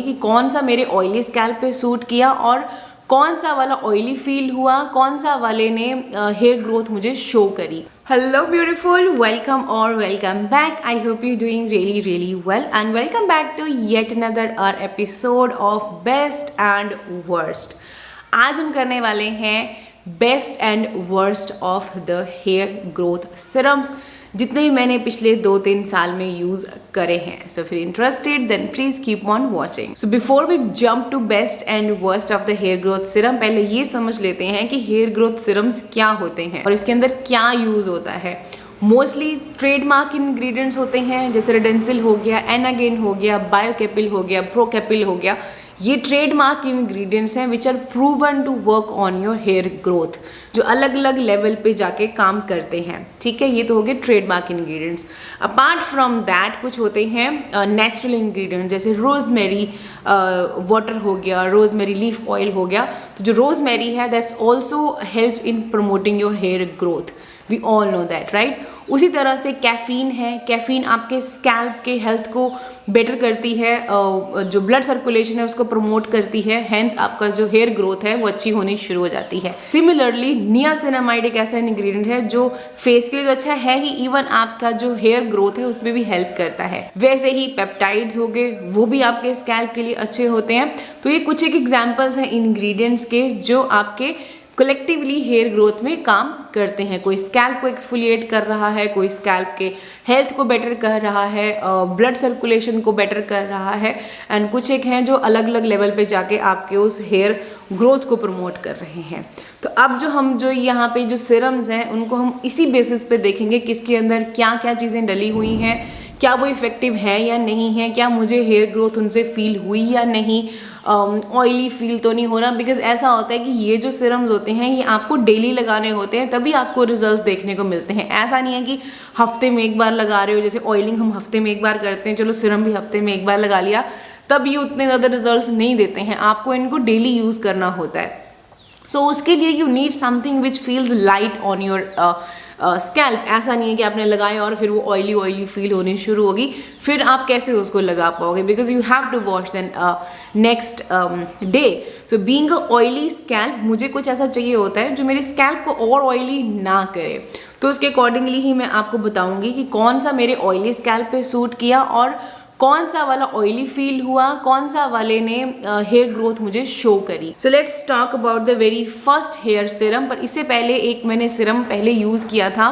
कि कौन सा मेरे ऑयली स्कैल्प पे सूट किया और कौन सा वाला ऑयली फील हुआ, कौन सा वाले ने हेयर ग्रोथ मुझे शो करी। हेलो ब्यूटीफुल, वेलकम और welcome back. I hope you doing really well and welcome back to yet another our episode of best and worst. आज हम करने वाले हैं best and worst of the hair growth serums जितने भी मैंने पिछले 2-3 साल में यूज करे हैं। सो फिर interested then please keep on watching. So before we jump to best and worst of the hair growth serum, पहले ये समझ लेते हैं कि हेयर ग्रोथ सिरम्स क्या होते हैं और इसके अंदर क्या यूज होता है। मोस्टली ट्रेडमार्क इंग्रेडिएंट्स होते हैं, जैसे रेडेंसिल हो गया, एनागेन हो गया, बायोकेपिल हो गया, प्रोकेपिल हो गया। ये ट्रेडमार्क इंग्रेडिएंट्स हैं which are proven to work on your hair growth, जो अलग अलग लेवल पे जाके काम करते हैं। ठीक है, ये तो हो गए trademark ingredients. Apart from that कुछ होते हैं नेचुरल इंग्रेडिएंट, जैसे रोजमेरी वाटर हो गया, रोजमेरी लीफ ऑयल हो गया। तो जो रोजमेरी है that's also help in promoting your hair growth, we all know that right. उसी तरह से कैफीन है, कैफीन आपके स्कैल्प के हेल्थ को बेटर करती है, जो ब्लड सर्कुलेशन है उसको प्रमोट करती है, हेंस आपका जो हेयर ग्रोथ है वो अच्छी होनी शुरू हो जाती है। सिमिलरली नियासिनामाइड एक ऐसा इंग्रेडिएंट है जो फेस के लिए तो अच्छा है ही, इवन आपका जो हेयर ग्रोथ है उसमें भी हेल्प करता है। वैसे ही पेप्टाइड्स हो गए, वो भी आपके स्कैल्प के लिए अच्छे होते हैं। तो ये कुछ एक एग्जाम्पल्स हैं इंग्रेडिएंट्स के जो आपके कलेक्टिवली हेयर ग्रोथ में काम करते हैं। कोई स्कैल्प को एक्सफोलिएट कर रहा है, कोई स्कैल्प के हेल्थ को बेटर कर रहा है, ब्लड सर्कुलेशन को बेटर कर रहा है, एंड कुछ एक हैं जो अलग अलग लेवल पे जाके आपके उस हेयर ग्रोथ को प्रमोट कर रहे हैं। तो अब जो यहाँ पे जो सिरम्स हैं उनको हम इसी बेसिस पे देखेंगे किसके अंदर क्या क्या चीज़ें डली हुई हैं, क्या वो इफेक्टिव है या नहीं है, क्या मुझे हेयर ग्रोथ उनसे फील हुई या नहीं, ऑयली फील तो नहीं हो रहा। बिकॉज ऐसा होता है कि ये जो सिरम्स होते हैं ये आपको डेली लगाने होते हैं, तभी आपको रिजल्ट्स देखने को मिलते हैं। ऐसा नहीं है कि हफ्ते में एक बार लगा रहे हो, जैसे ऑयलिंग हम हफ्ते में एक बार करते हैं, चलो सिरम भी हफ्ते में एक बार लगा लिया, तब ये उतने ज़्यादा रिजल्ट्स नहीं देते हैं। आपको इनको डेली यूज़ करना होता है। सो उसके लिए you need something which feels light on your scalp. ऐसा नहीं है कि आपने लगाए और फिर वो ऑयली फील होनी शुरू होगी, फिर आप कैसे उसको लगा पाओगे, because you have to wash then next day. So being a oily scalp, मुझे कुछ ऐसा चाहिए होता है जो मेरे स्कैल्प को और ऑयली ना करे। तो उसके अकॉर्डिंगली ही मैं आपको बताऊंगी कि कौन सा मेरे ऑयली स्कैल्प पे सूट किया और कौन सा वाला ऑयली फील हुआ, कौन सा वाले ने हेयर ग्रोथ मुझे शो करी। So let's talk about the very first hair serum. पर इससे पहले एक मैंने सिरम पहले यूज़ किया था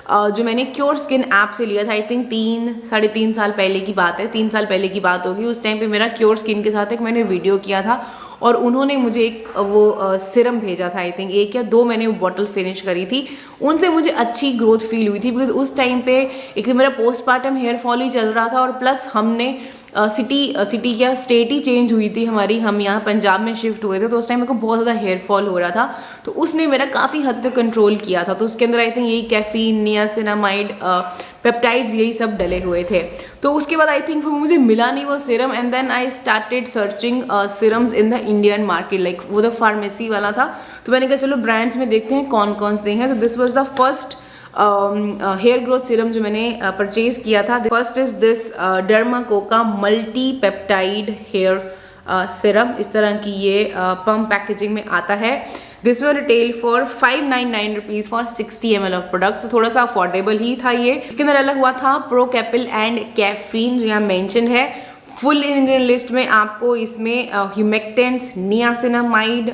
जो मैंने क्योर स्किन ऐप से लिया था। आई थिंक 3-3.5 साल पहले की बात है, 3 साल पहले की बात होगी। उस टाइम पे मेरा क्योर स्किन के साथ एक मैंने वीडियो किया था और उन्होंने मुझे एक वो सिरम भेजा था। आई थिंक 1 या 2 मैंने वो बॉटल फिनिश करी थी, उनसे मुझे अच्छी ग्रोथ फील हुई थी। बिकॉज उस टाइम पे एक तो मेरा पोस्टमार्टम हेयर फॉल ही चल रहा था और प्लस हमने सिटी क्या स्टेट ही चेंज हुई थी हमारी, हम यहाँ पंजाब में शिफ्ट हुए थे। तो उस टाइम मेरे को बहुत ज़्यादा हेयर फॉल हो रहा था, तो उसने मेरा काफ़ी हद तक कंट्रोल किया था। तो उसके अंदर आई थिंक यही कैफीन, नियासिनामाइड, पेप्टाइड्स यही सब डले हुए थे। तो उसके बाद आई थिंक मुझे मिला नहीं वो serum, and then I started searching serums in the Indian market, like वो द फार्मेसी वाला था। तो मैंने कहा चलो ब्रांड्स में देखते हैं कौन कौन से हैं। तो this was the first hair growth serum जो मैंने परचेज किया था। फर्स्ट इज दिस डर्माकोका मल्टी पेप्टाइड हेयर सिरम। इस तरह की ये पम्प पैकेजिंग में आता है। This will retail for 599 rupees for 60 ml of product. तो थोड़ा सा अफोर्डेबल ही था ये। इसके अंदर अलग हुआ था प्रोकेपिल एंड कैफीन जो यहाँ मेंशन है। फुल इंग्रेडिएंट लिस्ट में आपको इसमें ह्यूमेक्टेंट्स, नियासिनामाइड,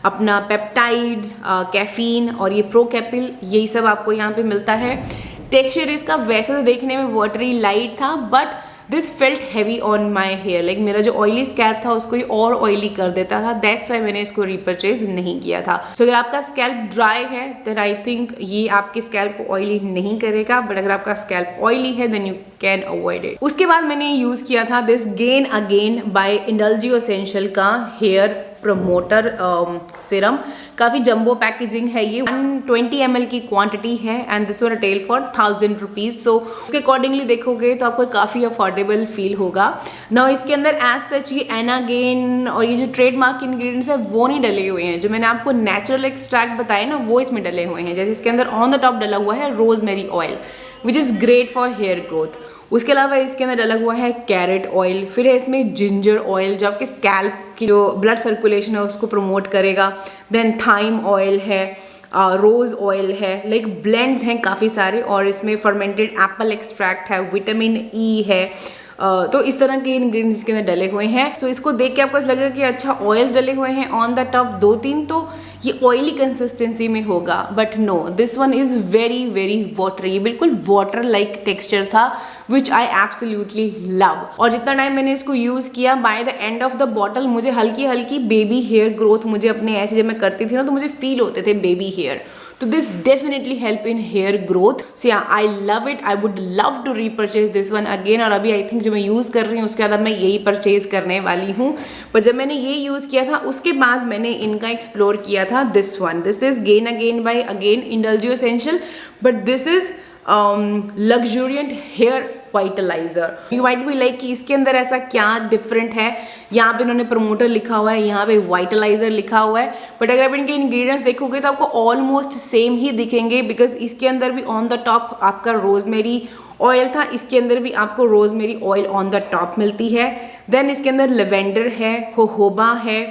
अपना पेप्टाइड्स, कैफीन और ये प्रोकेपिल, यही सब आपको यहाँ पे मिलता है। टेक्सचर इसका वैसे तो देखने में वाटरी लाइट था, but this felt heavy on my hair. Like मेरा जो ऑयली स्कैल्प था उसको ये और ऑयली कर देता था, दैट्स वाई मैंने इसको रीपरचेज नहीं किया था। सो अगर आपका स्कैल्प ड्राई है देन आई थिंक ये आपके स्कैल्प को ऑयली नहीं करेगा, बट अगर आपका स्कैल्प ऑयली है then you can avoid it. उसके बाद मैंने यूज़ किया था this Gain Again by Indulgeo Essential का हेयर प्रमोटर सिरम। काफ़ी जंबो पैकेजिंग है ये, 120 ml की क्वांटिटी है and this will retail for 1000 rupees. So उसके अकॉर्डिंगली देखोगे तो आपको काफ़ी अफोर्डेबल फील होगा। ना इसके अंदर एज सच ये एनागेन और ये जो ट्रेडमार्क इंग्रेडिएंट्स है वो नहीं डले हुए हैं। जो मैंने आपको नेचुरल एक्सट्रैक्ट बताया ना वो इसमें डले हुए हैं। जैसे इसके अंदर ऑन द टॉप डला हुआ है rosemary oil. Which is great for hair growth. उसके अलावा इसके अंदर डला हुआ है कैरेट ऑयल, फिर है इसमें जिंजर ऑयल जो आपके स्कैल्प की जो ब्लड सर्कुलेशन है उसको प्रमोट करेगा। देन थाइम ऑयल है, रोज़ ऑयल है, लाइक ब्लेंड्स हैं काफ़ी सारे, और इसमें फर्मेंटेड एप्पल एक्सट्रैक्ट है, विटामिन ई है। तो इस तरह के इंग्रेडिएंट्स इसके अंदर डले हुए हैं। सो इसको देख के आपको लगेगा कि अच्छा ऑयल्स डले हुए हैं ऑन द टॉप 2-3, तो ये ऑयली कंसिस्टेंसी में होगा, but no, this one is very very water. ये बिल्कुल वाटर लाइक टेक्सचर था विच आई एब्सोल्युटली लव। और जितना टाइम मैंने इसको यूज़ किया, by the end of the bottle मुझे हल्की हल्की बेबी हेयर ग्रोथ, मुझे अपने ऐसे जब मैं करती थी ना तो मुझे फील होते थे बेबी हेयर। तो this definitely help in hair growth. So yeah I love it, I would love to repurchase this one again. और अभी आई थिंक जो मैं यूज़ कर रही हूँ उसके बाद मैं यही परचेज करने वाली हूँ। पर जब मैंने ये यूज़ किया था उसके बाद मैंने इनका एक्सप्लोर किया था this one. This is Gain Again by again Indulgeo Essential, but this is luxuriant hair vitaliser. You might be like कि इसके अंदर ऐसा क्या डिफरेंट है, यहाँ पे इन्होंने प्रमोटर लिखा हुआ है, यहाँ पे वाइटलाइजर लिखा हुआ है, बट अगर आप इनके इंग्रेडिएंट्स देखोगे तो आपको ऑलमोस्ट सेम ही दिखेंगे, बिकॉज इसके अंदर भी ऑन द टॉप आपका रोजमेरी ऑयल था, इसके अंदर भी आपको rosemary oil on the top मिलती है। देन इसके अंदर लेवेंडर है, होहोबा है,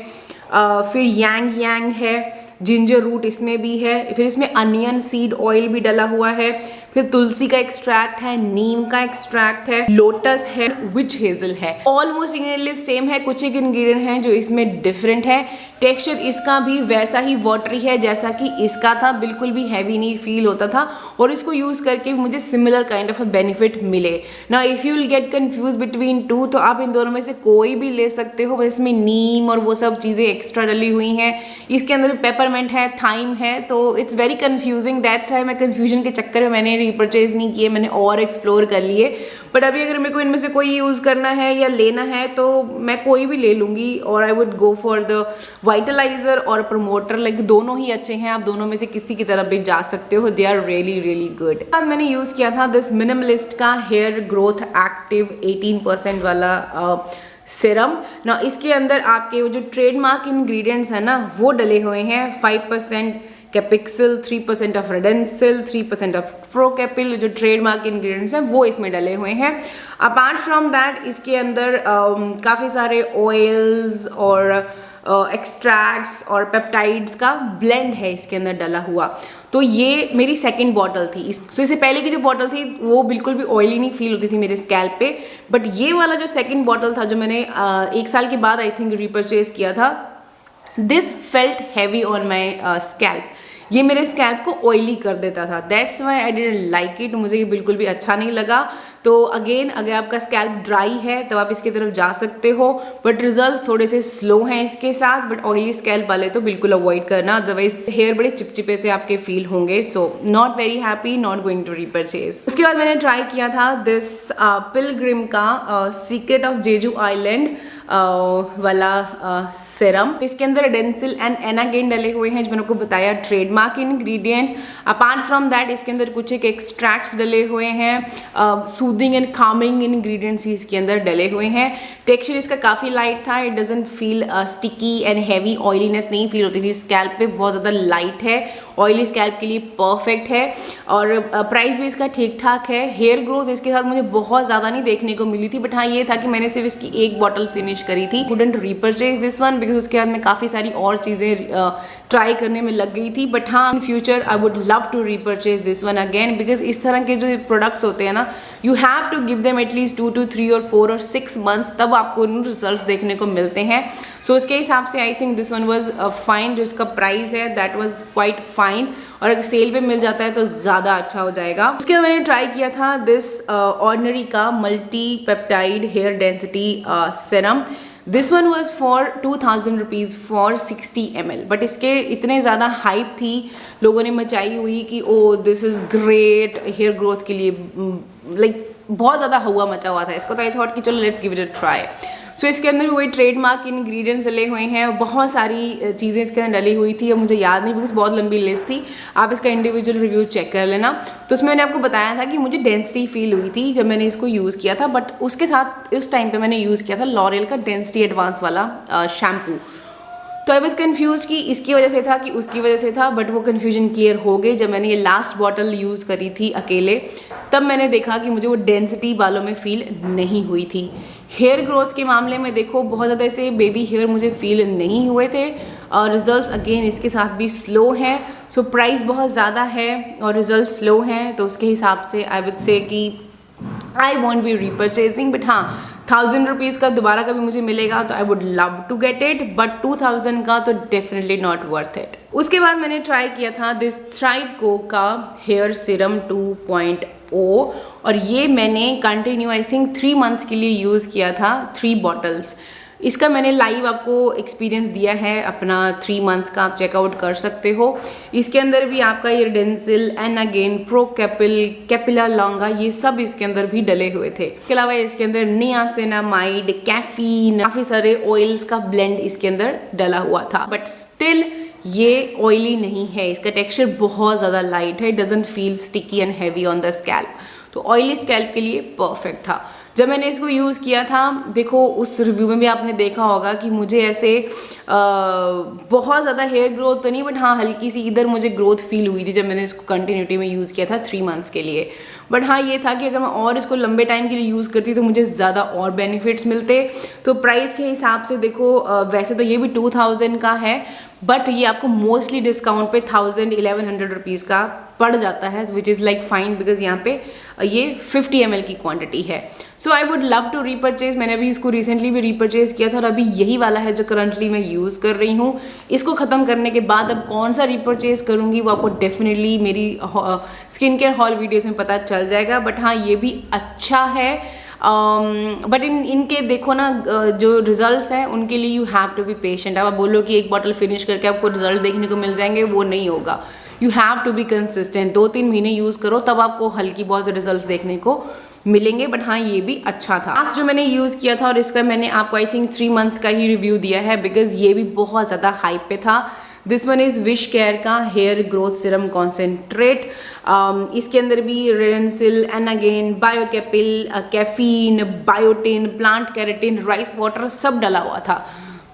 फिर यांग यांग है, जिंजर रूट इसमें भी है, फिर इसमें अनियन सीड ऑयल भी डला हुआ है, फिर तुलसी का एक्सट्रैक्ट है, नीम का एक्सट्रैक्ट है, लोटस है, विच हेजल है। ऑलमोस्ट इंग्रेडिएंट सेम है, कुछ एक इंग्रेडिएंट हैं जो इसमें डिफरेंट है। टेक्सचर इसका भी वैसा ही वाटरी है जैसा कि इसका था, बिल्कुल भी हैवी नहीं फील होता था, और इसको यूज़ करके मुझे similar kind of a benefit मिले। ना if you will get confuse between two, तो आप इन दोनों में से कोई भी ले सकते हो, बस इसमें नीम और वो सब चीज़ें एक्स्ट्रा डली हुई हैं, इसके अंदर पेपरमेंट है, थाइम है, तो it's very confusing. That's why मैं कन्फ्यूजन के चक्कर में मैंने रीपरचेज नहीं किए, मैंने और एक्सप्लोर कर लिए। बट अभी अगर मेरे को इनमें से कोई यूज़ करना है या लेना है तो मैं कोई भी ले लूँगी, और I would go for the vitaliser और प्रमोटर, लाइक दोनों ही अच्छे हैं, आप दोनों में से किसी की तरफ भी जा सकते हो, they are really really good. बाद मैंने यूज़ किया था दिस मिनिमलिस्ट का हेयर ग्रोथ एक्टिव 18% वाला सीरम। ना इसके अंदर आपके वो जो ट्रेडमार्क इंग्रेडिएंट्स है ना वो डले हुए हैं, 5% कैपिक्सिल, 3% ऑफ रेडेंसिल, 3% ऑफ प्रोकैपिल, जो ट्रेडमार्क इंग्रेडिएंट्स हैं वो इसमें डले हुए हैं। अपार्ट फ्रॉम दैट इसके अंदर काफ़ी सारे ऑयल्स और एक्सट्रैक्ट्स और पेप्टाइड्स का ब्लेंड है इसके अंदर डला हुआ। तो ये मेरी सेकंड बॉटल थी। सो इससे पहले की जो बॉटल थी वो बिल्कुल भी ऑयली नहीं फील होती थी मेरे स्कैल्प पे, बट ये वाला जो सेकंड बॉटल था जो मैंने 1 साल के बाद आई थिंक रीपरचेज किया था, this felt heavy on my scalp. ये मेरे स्कैल्प को ऑयली कर देता था, that's why I didn't like it. मुझे ये बिल्कुल भी अच्छा नहीं लगा। तो अगेन अगर आपका स्कैल्प ड्राई है तो आप इसकी तरफ जा सकते हो, बट रिजल्ट्स थोड़े से स्लो हैं इसके साथ। बट ऑयली स्कैल्प वाले तो बिल्कुल अवॉइड करना, अदरवाइज हेयर बड़े चिपचिपे से आपके फील होंगे। So not very happy, not going to repurchase. उसके बाद मैंने ट्राई किया था दिस पिलग्रिम का सीक्रेट ऑफ जेजू आइलैंड वाला सीरम। इसके अंदर एडेंसिल एंड एनागेन डले हुए हैं, जो मैंने आपको बताया trademark ingredients. Apart from that इसके अंदर कुछ एक एक्सट्रैक्ट्स डले हुए हैं, सूदिंग एंड कामिंग इंग्रेडिएंट्स इसके अंदर डले हुए हैं। टेक्सचर इसका काफ़ी लाइट था, it doesn't feel sticky and heavy, oiliness नहीं फील होती थी स्कैल्प पे, बहुत ज़्यादा लाइट है, ऑयली स्कैल्प के लिए परफेक्ट है। और प्राइस भी इसका ठीक ठाक है। हेयर ग्रोथ इसके साथ मुझे बहुत ज़्यादा नहीं देखने को मिली थी, बट हाँ ये था कि मैंने सिर्फ इसकी एक बॉटल फिनिश करी थी। Couldn't repurchase this one because उसके बाद मैं काफ़ी सारी और चीज़ें ट्राई करने में लग गई थी। बट हाँ in future I would love to repurchase this one again, because इस तरह के जो प्रोडक्ट्स होते हैं ना, you have to give them at least 2 to 3 or 4 or 6 months, तब आपको उन रिजल्ट्स देखने को मिलते हैं। सो इसके हिसाब से I think this one was fine. जो इसका प्राइस है दैट वॉज क्वाइट फाइन, और अगर सेल पे मिल जाता है तो ज़्यादा अच्छा हो जाएगा। उसके बाद मैंने ट्राई किया था दिस ऑर्डिनरी का multi peptide hair density serum. This one was for 2000 rupees for 60 ml, but इसके इतने ज़्यादा हाइप थी, लोगों ने मचाई हुई कि oh this is great hair growth के लिए, लाइक बहुत ज़्यादा हुआ मचा हुआ था इसको। तो आई थॉट कि चलो let's give it a try. So इसके अंदर वही ट्रेडमार्क इंग्रेडिएंट्स डले हुए हैं, बहुत सारी चीज़ें इसके अंदर डली हुई थी, अब मुझे याद नहीं बिकॉज बहुत लंबी लिस्ट थी, आप इसका इंडिविजुअल रिव्यू चेक कर लेना। तो उसमें मैंने आपको बताया था कि मुझे डेंसिटी फील हुई थी जब मैंने इसको यूज़ किया था, बट उसके साथ उस टाइम पे मैंने यूज़ किया था लॉरियल का डेंसिटी एडवांस वाला शैम्पू। तो आई वॉज कन्फ्यूज कि इसकी वजह से था कि उसकी वजह से था, बट वो कन्फ्यूजन क्लियर हो गई जब मैंने ये लास्ट बॉटल यूज़ करी थी अकेले। तब मैंने देखा कि मुझे वो डेंसिटी बालों में फील नहीं हुई थी। हेयर ग्रोथ के मामले में देखो बहुत ज़्यादा ऐसे बेबी हेयर मुझे फील नहीं हुए थे और रिजल्ट्स अगेन इसके साथ भी स्लो हैं। सो प्राइस बहुत ज़्यादा है और रिजल्ट स्लो हैं, तो उसके हिसाब से आई वुड से कि I won't be repurchasing. But हाँ, 1000 रुपीज़ का दोबारा कभी मुझे मिलेगा तो I would love to get it, but 2000 का तो डेफिनेटली नॉट वर्थ इट। उसके बाद मैंने ट्राई किया था दिस थ्राइव को का हेयर सीरम 2.0 और ये मैंने कंटिन्यू आई थिंक 3 मंथ्स के लिए यूज़ किया था, 3 बॉटल्स। इसका मैंने लाइव आपको एक्सपीरियंस दिया है अपना 3 मंथ्स का, आप चेकआउट कर सकते हो। इसके अंदर भी आपका इरडेंसिल एंड अगेन प्रो कैपिला लॉन्गा ये सब इसके अंदर भी डले हुए थे। इसके अलावा इसके अंदर नियासिनामाइड, कैफीन, काफ़ी सारे ऑयल्स का ब्लेंड इसके अंदर डला हुआ था, बट स्टिल ये ऑयली नहीं है। इसका टेक्सचर बहुत ज़्यादा लाइट है, doesn't feel sticky and heavy on the scalp, तो ऑयली स्कैल्प के लिए परफेक्ट था। जब मैंने इसको यूज़ किया था, देखो उस रिव्यू में भी आपने देखा होगा कि मुझे ऐसे बहुत ज़्यादा हेयर ग्रोथ तो नहीं, बट हाँ हल्की सी इधर मुझे ग्रोथ फील हुई थी जब मैंने इसको कंटिन्यूटी में यूज़ किया था 3 मंथ्स के लिए। बट हाँ ये था कि अगर मैं और इसको लंबे टाइम के लिए यूज़ करती तो मुझे ज़्यादा और बेनिफिट्स मिलते। तो प्राइस के हिसाब से देखो वैसे तो ये भी 2000 का है, बट ये आपको मोस्टली डिस्काउंट पे 1100 रुपीज़ का पड़ जाता है, which is like fine because यहाँ पे ये 50 ml की क्वांटिटी है। So I would love to repurchase. मैंने अभी इसको रिसेंटली भी रीपरचेज किया था और अभी यही वाला है जो करंटली मैं यूज़ कर रही हूँ। इसको ख़त्म करने के बाद अब कौन सा रीपरचेज करूँगी वो आपको डेफिनेटली मेरी स्किन केयर हॉल वीडियोज़ में पता चल जाएगा। बट हाँ ये भी अच्छा है, बट इनके देखो ना जो रिजल्ट्स हैं उनके लिए you have to be patient. अब आप बोलो कि एक बॉटल फिनिश करके आपको रिजल्ट देखने को मिल जाएंगे, वो नहीं होगा। You have to be consistent, 2-3 महीने यूज़ करो तब आपको हल्की बहुत रिजल्ट्स देखने को मिलेंगे। बट हाँ ये भी अच्छा था। लास्ट जो मैंने यूज़ किया था और इसका मैंने आपको आई थिंक 3 मंथ्स का ही रिव्यू दिया है बिकॉज ये भी बहुत ज़्यादा हाइप पे था। This one is Wish Care का हेयर ग्रोथ सीरम कॉन्सेंट्रेट। इसके अंदर भी redensyl and again biocapil, caffeine, biotin, plant keratin, rice water सब डला हुआ था।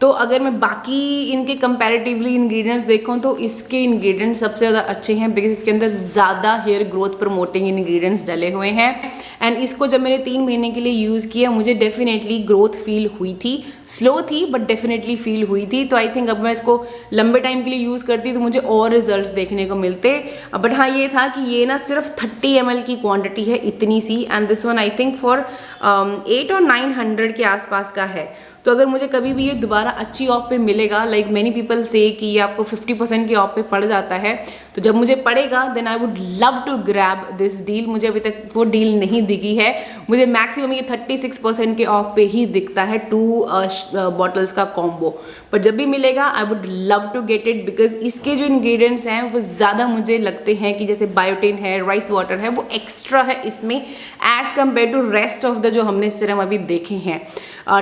तो अगर मैं बाकी इनके कंपैरेटिवली इंग्रेडिएंट्स देखूं तो इसके इंग्रेडिएंट्स सबसे ज़्यादा अच्छे हैं बिकॉज इसके अंदर ज़्यादा हेयर ग्रोथ प्रमोटिंग इंग्रेडिएंट्स डले हुए हैं। एंड इसको जब मैंने 3 महीने के लिए यूज़ किया मुझे डेफिनेटली ग्रोथ फील हुई थी, स्लो थी बट डेफिनेटली फील हुई थी। तो आई थिंक अब मैं इसको लंबे टाइम के लिए यूज़ करती तो मुझे और रिजल्ट्स देखने को मिलते। बट हाँ ये था कि ये ना सिर्फ 30 ml की क्वांटिटी है, इतनी सी, and this one I think for 800 और 900 के आसपास का है। तो अगर मुझे कभी भी ये दोबारा अच्छी ऑफ पे मिलेगा, लाइक मैनी पीपल से कि ये आपको 50% की ऑफ पे पड़ जाता है, तो जब मुझे पड़ेगा then I would love to grab this deal. मुझे अभी तक वो डील नहीं दिखी है, मुझे मैक्सिमम ये 36% के ऑफ पे ही दिखता है 2 बॉटल्स का कॉम्बो। पर जब भी मिलेगा I would love to get it because इसके जो इंग्रेडिएंट्स हैं वो ज़्यादा मुझे लगते हैं कि जैसे बायोटिन है, राइस वाटर है, वो एक्स्ट्रा है इसमें as compare to rest of the जो हमने सीरम अभी देखे हैं।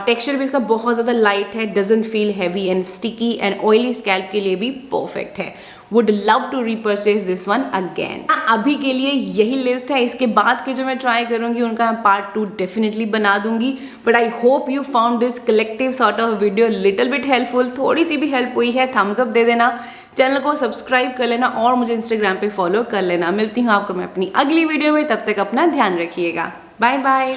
टेक्सचर भी इसका बहुत ज़्यादा लाइट है, doesn't feel heavy and sticky, and oily scalp के लिए भी परफेक्ट है। Would love to repurchase this one again. अभी के लिए यही लिस्ट है, इसके बाद के जो मैं ट्राई करूंगी उनका मैं पार्ट 2 डेफिनेटली बना दूंगी। But I hope you found this collective sort of video little bit helpful. थोड़ी सी भी हेल्प हुई है थम्स अप दे देना, चैनल को सब्सक्राइब कर लेना और मुझे इंस्टाग्राम पे फॉलो कर लेना। मिलती हूँ आपको मैं अपनी अगली वीडियो में, तब तक अपना ध्यान रखिएगा। Bye bye.